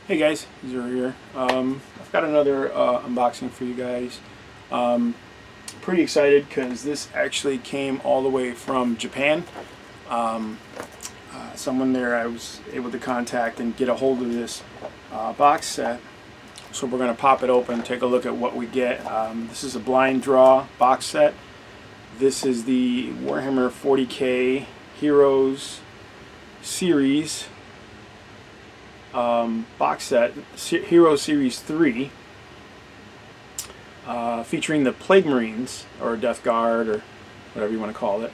Hey guys, Zero here. I've got another unboxing for you guys. Um, Pretty excited because this actually came all the way from Japan. Um, Someone there I was able to contact and get a hold of this box set. So we're going to pop it open, take a look at what we get. This is a blind draw box set. This is the Warhammer 40K Heroes series box set, Hero Series 3, featuring the Plague Marines, or Death Guard, or whatever you want to call it.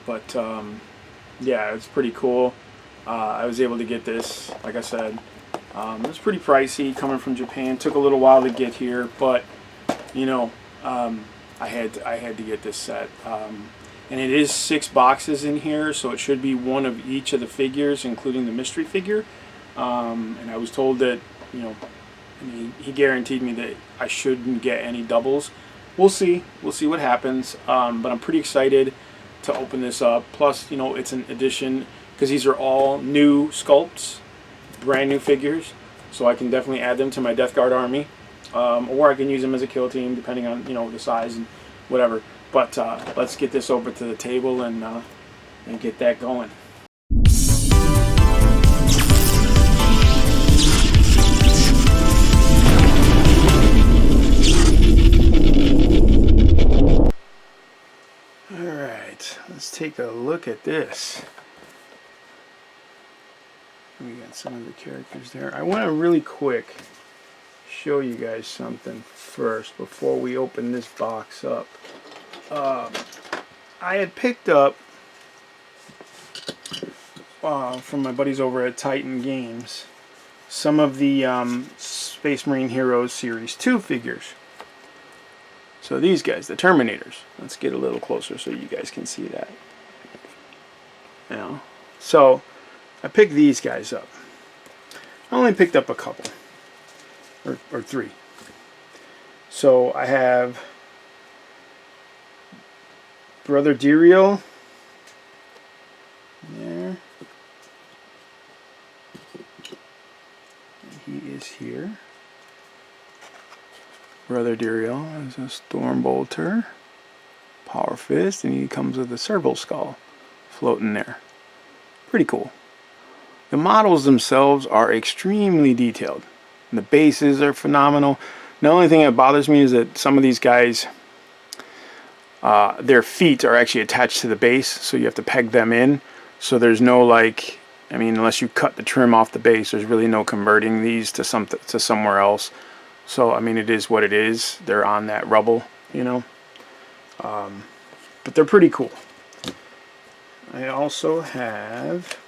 But yeah, it's pretty cool. I was able to get this, like I said. It was pretty pricey coming from Japan. Took a little while to get here, but you know, I had to get this set. And it is 6 boxes in here, so it should be one of each of the figures, including the mystery figure. And I was told that, you know, he guaranteed me that I shouldn't get any doubles. We'll see what happens. But I'm pretty excited to open this up. Plus, you know, it's an addition because these are all new sculpts, brand new figures. So I can definitely add them to my Death Guard army, or I can use them as a kill team, depending on, you know, the size and whatever. But let's get this over to the table and get that going. Alright, let's take a look at this. We got some of the characters there. I want to really quick show you guys something first before we open this box up. I had picked up from my buddies over at Titan Games some of the Space Marine Heroes Series 2 figures. So these guys, the Terminators. Let's get a little closer so you guys can see that. Now, so I picked these guys up. I only picked up a couple, or 3. So I have Brother Diriel there. And he is here. Brother Diriel is a Stormbolter, Power Fist, and he comes with a Serval Skull floating there. Pretty cool. The models themselves are extremely detailed. The bases are phenomenal. The only thing that bothers me is that some of these guys, their feet are actually attached to the base, so you have to peg them in. So there's no, like, I mean, unless you cut the trim off the base, there's really no converting these to somewhere else. So I mean, it is what it is. They're on that rubble, you know. But they're pretty cool. I also have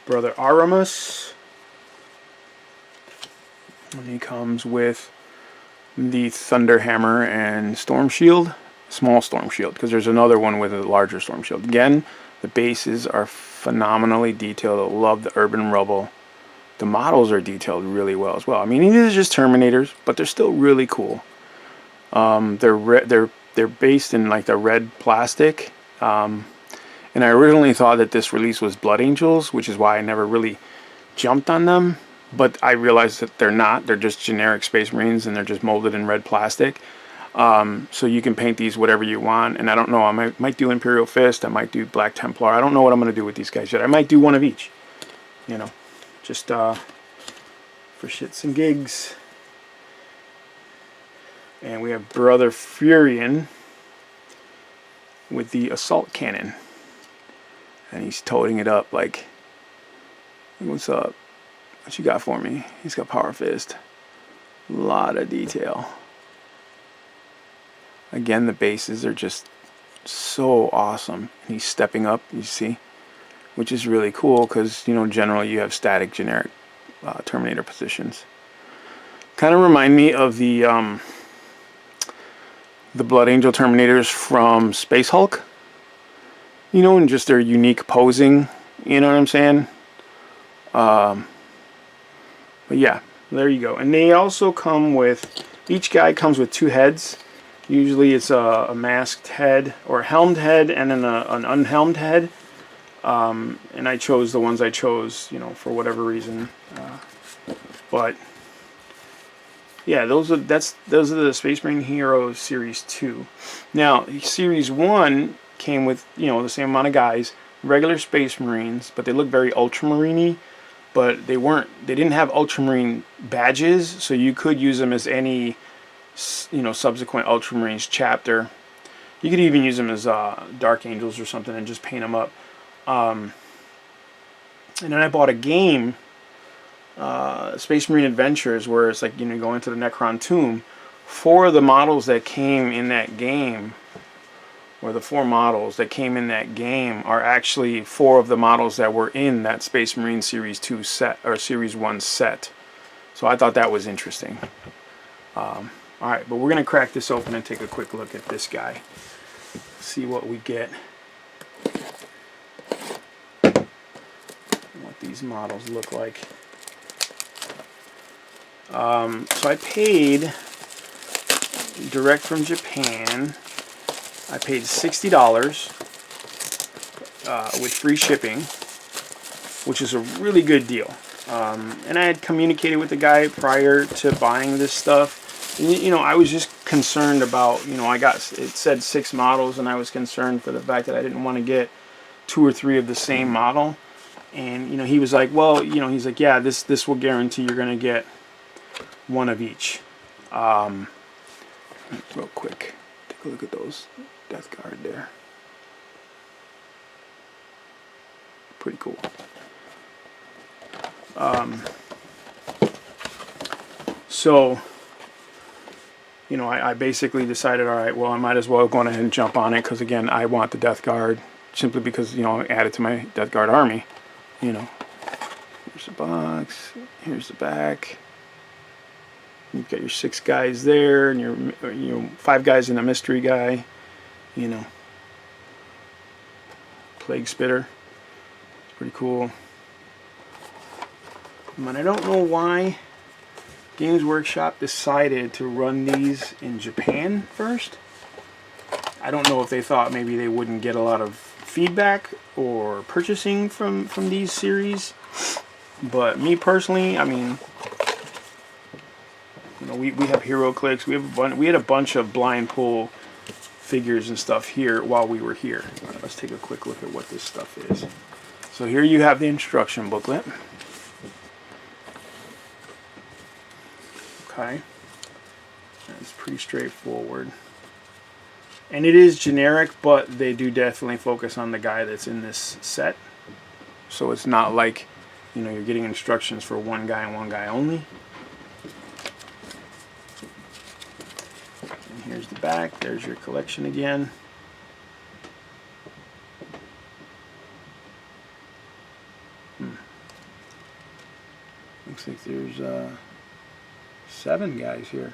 Brother Aramus, and he comes with the Thunderhammer and Storm Shield, small Storm Shield, because there's another one with a larger Storm Shield. Again, the bases are phenomenally detailed. I love the urban rubble. The models are detailed really well as well. I mean, these are just Terminators, but they're still really cool. They're based in like the red plastic. And I originally thought that this release was Blood Angels, which is why I never really jumped on them. But I realized that they're not. They're just generic Space Marines, and they're just molded in red plastic. So you can paint these whatever you want. And I don't know, I might do Imperial Fist. I might do Black Templar. I don't know what I'm going to do with these guys yet. I might do one of each, you know. Just for shits and gigs. And we have Brother Furion with the assault cannon. And he's toting it up like, what's up? What you got for me? He's got Power Fist. A lot of detail. Again, the bases are just so awesome. And he's stepping up, you see? Which is really cool because, you know, generally you have static generic Terminator positions. Kind of remind me of the Blood Angel Terminators from Space Hulk. You know, and just their unique posing. You know what I'm saying? But yeah, there you go. And they also come with, each guy comes with 2 heads. Usually it's a masked head or a helmed head and then an unhelmed head. and I chose the ones I chose, you know, for whatever reason. But yeah, those are the Space Marine Heroes Series 2. Now, Series 1 came with, you know, the same amount of guys, regular Space Marines, but they look very Ultramarine-y. But they didn't have Ultramarine badges, so you could use them as any, you know, subsequent Ultramarines chapter. You could even use them as Dark Angels or something and just paint them up. And then I bought a game, Space Marine Adventures, where it's like, you know, you go into the Necron tomb. 4 of the models that came in that game, or the 4 models that came in that game, are actually 4 of the models that were in that Space Marine Series 2 set, or Series 1 set. So I thought that was interesting. Alright, but we're going to crack this open and take a quick look at this guy. See what we get. What these models look like. So I paid direct from Japan. I paid $60 with free shipping, which is a really good deal. And I had communicated with the guy prior to buying this stuff. And, you know, I was just concerned about, you know, it said 6 models, and I was concerned for the fact that I didn't want to get 2 or 3 of the same model. And, you know, he was like, well, you know, he's like, yeah, this will guarantee you're going to get 1 of each. Real quick, take a look at those Death Guard there. Pretty cool. So, you know, I basically decided, all right, well, I might as well go ahead and jump on it, because again, I want the Death Guard, simply because, you know, I added to my Death Guard army. You know, here's the box, here's the back. You've got your 6 guys there, and your 5 guys and a mystery guy. You know, Plague Spitter. It's pretty cool. But I don't know why Games Workshop decided to run these in Japan first. I don't know if they thought maybe they wouldn't get a lot of feedback or purchasing from these series. But me personally, I mean, you know, we have HeroClix. We had a bunch of blind pull figures and stuff here while we were here. All right, let's take a quick look at what this stuff is. So here you have the instruction booklet. Okay, it's pretty straightforward, and it is generic, but they do definitely focus on the guy that's in this set. So it's not like, you know, you're getting instructions for one guy and one guy only. And here's the back. There's your collection again. Looks like there's 7 guys here.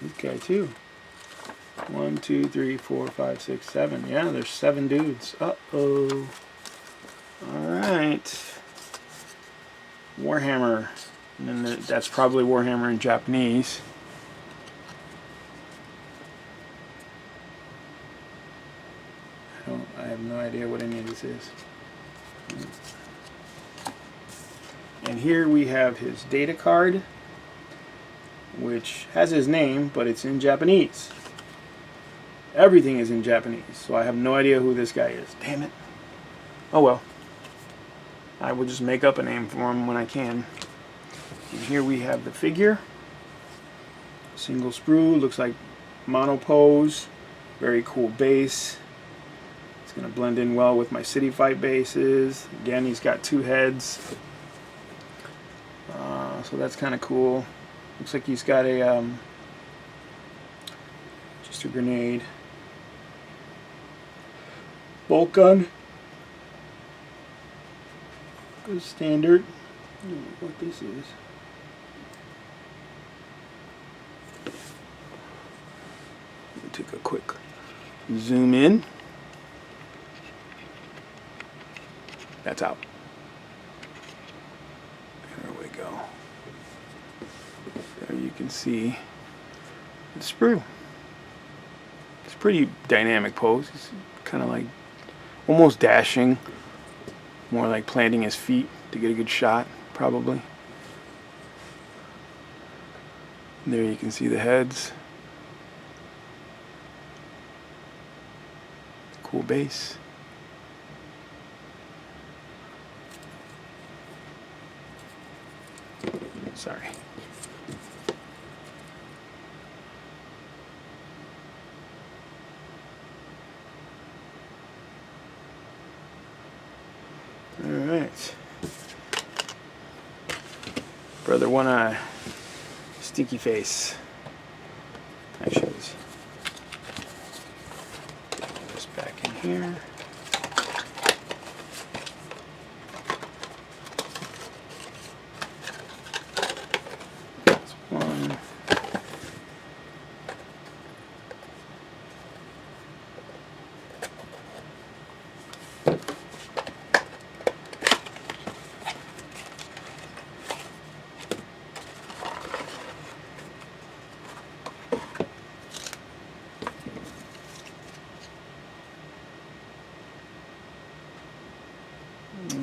This guy too. 1, 2, 3, 4, 5, 6, 7. Yeah, there's 7 dudes. Uh-oh. Alright. Warhammer. And then that's probably Warhammer in Japanese. I have no idea what any of this is. And here we have his data card, which has his name, but it's in Japanese. Everything is in Japanese, so I have no idea who this guy is. Damn it. Oh well. I will just make up a name for him when I can. And here we have the figure. Single sprue, looks like monopose. Very cool base. It's going to blend in well with my City Fight bases. Again, he's got 2 heads. So that's kind of cool. Looks like he's got a just a grenade, bolt gun, good standard. I don't know what this is. Let me take a quick zoom in. That's out. There we go. There you can see the sprue. It's a pretty dynamic pose. It's kind of like almost dashing, more like planting his feet to get a good shot, probably. And there you can see the heads. Cool base. Sorry. All right. Brother One Eye. Stinky Face. Actually, let's get this back in here. That's one.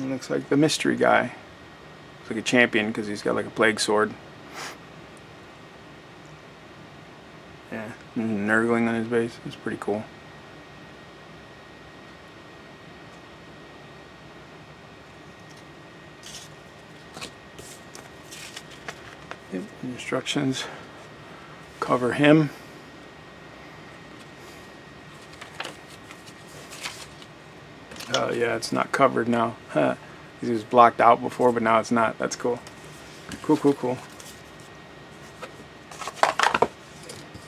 Looks like the mystery guy. Looks like a champion because he's got like a plague sword. Yeah, Nurgling on his base. It's pretty cool. Yep, instructions cover him. Oh yeah, it's not covered now. Huh. He was blocked out before, but now it's not. That's cool. Cool, cool, cool.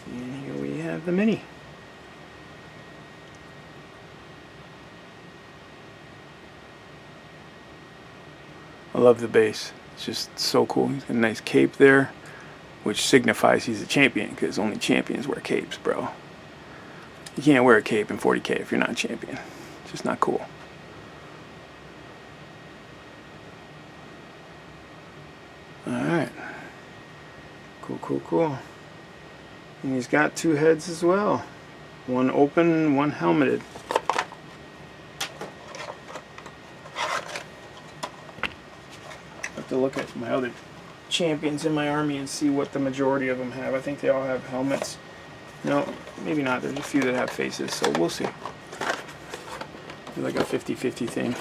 And here we have the mini. I love the base. It's just so cool. He's got a nice cape there, which signifies he's a champion, because only champions wear capes, bro. You can't wear a cape in 40K if you're not a champion. It's just not cool. Alright. Cool, cool, cool. And he's got two heads as well. One open, one helmeted. Have to look at my other champions in my army and see what the majority of them have. I think they all have helmets. No, maybe not. There's a few that have faces, so we'll see. It's like a 50-50 thing.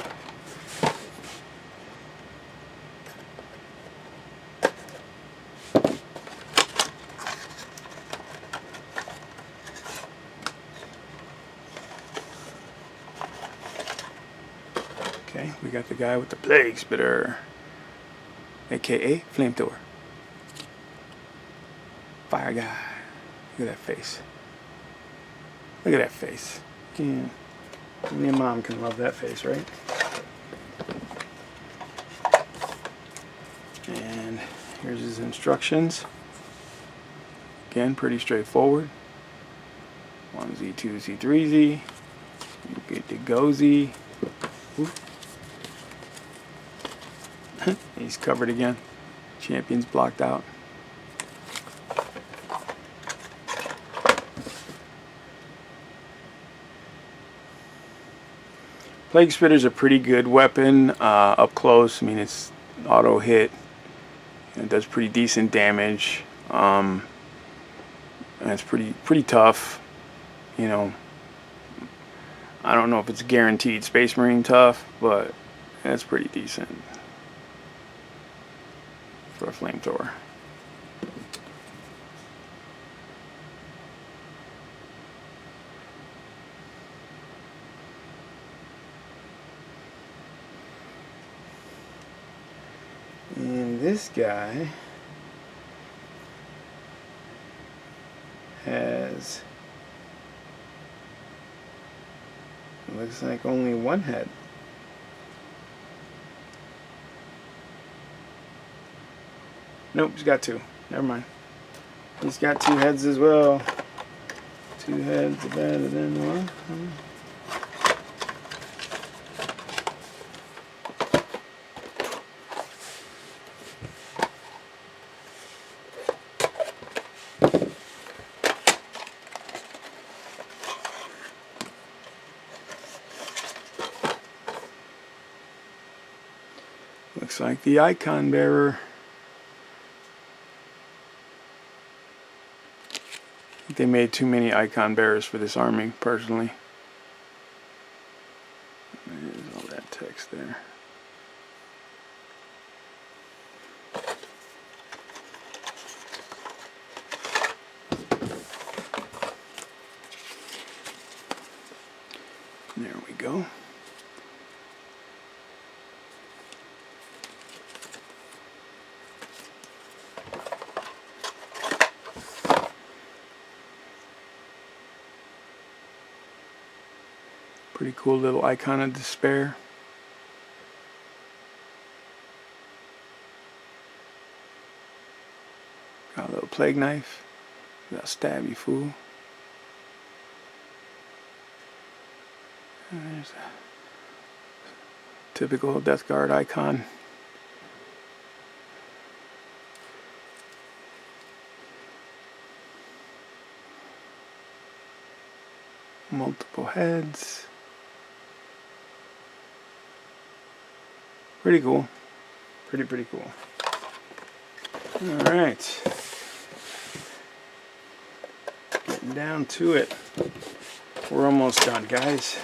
Okay, we got the guy with the Plague Spitter, aka Flamethrower. Fire guy. Look at that face. Look at that face. Yeah. Me and Mom can love that face, right? And here's his instructions. Again, pretty straightforward. 1Z, 2Z, 3Z. You get to go Z. He's covered again. Champion's blocked out. Plague Spitter's a pretty good weapon up close. I mean, it's auto hit. It does pretty decent damage. And it's pretty tough. You know, I don't know if it's guaranteed Space Marine tough, but it's pretty decent for a Flamethrower. And this guy has, it looks like only one head. Nope, he's got two. Never mind. He's got two heads as well. Two heads are better than one. Looks like the icon bearer. I think they made too many icon bearers for this army, personally. There's all that text there. There we go. Pretty cool little icon of despair. Got a little plague knife. That'll stab you, fool. And there's a typical Death Guard icon. Multiple heads. Pretty cool. Pretty cool. Alright. Getting down to it. We're almost done, guys.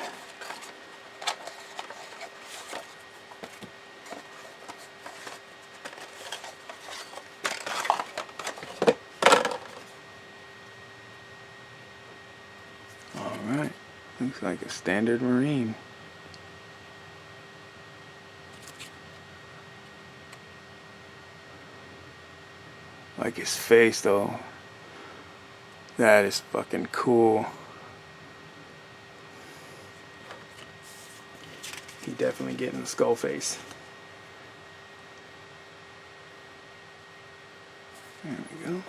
Alright. Looks like a standard Marine. Like his face though. That is fucking cool. He definitely getting the skull face. There we go.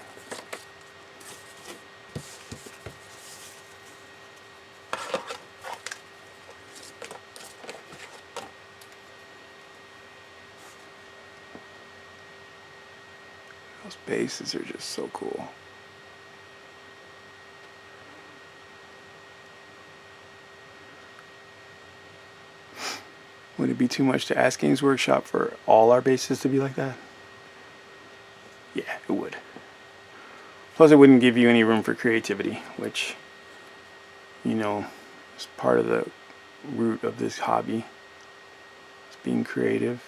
Those bases are just so cool. Would it be too much to ask Games Workshop for all our bases to be like that? Yeah, it would. Plus, it wouldn't give you any room for creativity, which, you know, is part of the root of this hobby. It's being creative.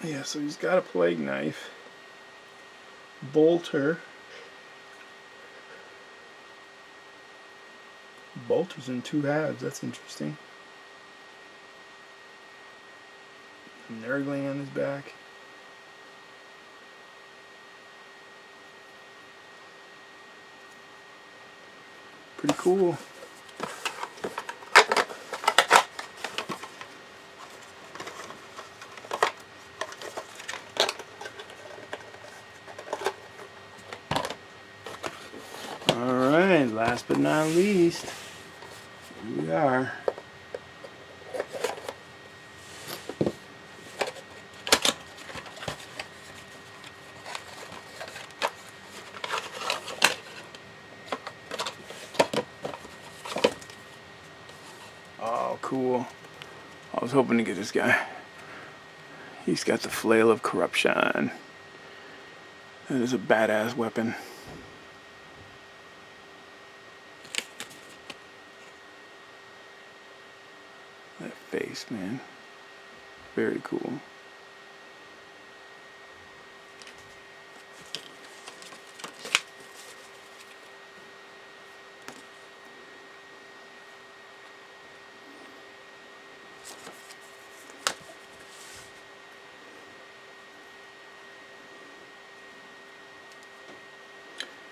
Yeah, so he's got a plague knife. Bolter. Bolter's in 2 halves, that's interesting. Nurgling on his back. Pretty cool. Alright, last but not least, here we are. Oh, cool. I was hoping to get this guy. He's got the Flail of Corruption. That is a badass weapon. That face, man. Very cool.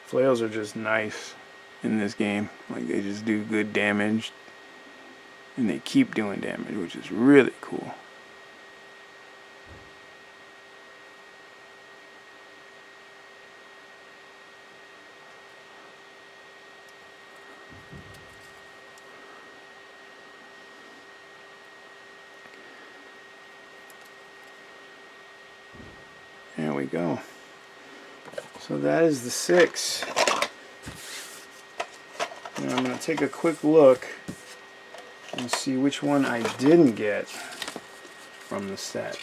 Flails are just nice in this game. Like, they just do good damage. And they keep doing damage, which is really cool. There we go. So that is the 6. Now I'm going to take a quick look and see which one I didn't get from the set.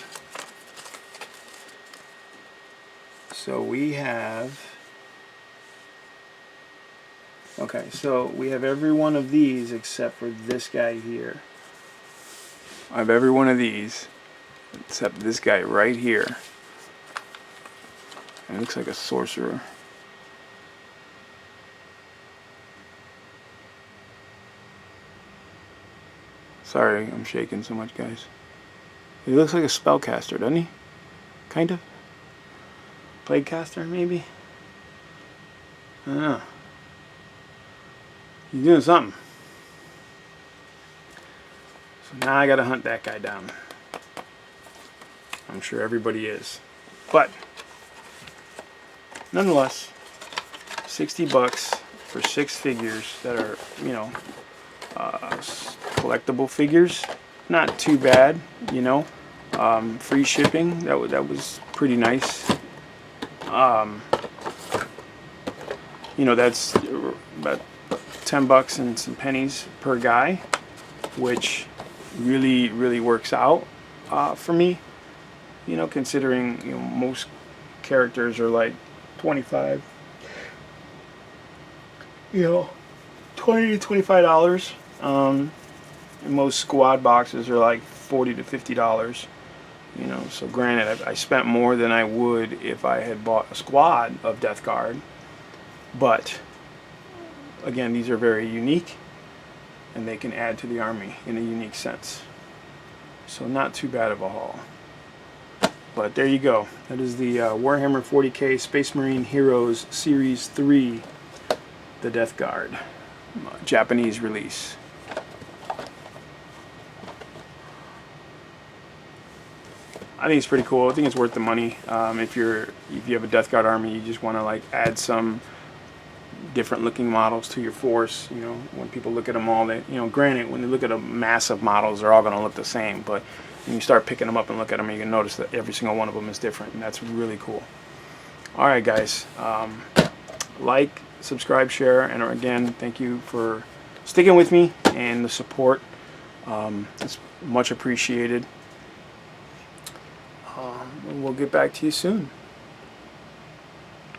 So we have, okay, so we have every one of these except for this guy here. I have every one of these except this guy right here. It looks like a sorcerer. Sorry, I'm shaking so much, guys. He looks like a spellcaster, doesn't he? Kind of. Plaguecaster, maybe? I don't know. He's doing something. So now I gotta hunt that guy down. I'm sure everybody is. But, nonetheless, 60 bucks for 6 figures that are, you know, collectible figures. Not too bad, you know. Free shipping, that was pretty nice. You know, that's about 10 bucks and some pennies per guy, which really works out for me. You know, considering, you know, most characters are like 25, you know, $20 to $25. And most squad boxes are like $40 to $50. You know, so granted, I spent more than I would if I had bought a squad of Death Guard. But again, these are very unique, and they can add to the army in a unique sense. So not too bad of a haul. But there you go. That is the Warhammer 40K Space Marine Heroes Series 3, the Death Guard, Japanese release. I think it's pretty cool. I think it's worth the money. If you have a Death Guard army, you just want to like add some different looking models to your force. You know, when people look at them all, they, you know, granted, when they look at a mass of models, they're all going to look the same. But when you start picking them up and look at them, you can notice that every single one of them is different, and that's really cool. All right, guys, like, subscribe, share, and again, thank you for sticking with me and the support. It's much appreciated. We'll get back to you soon.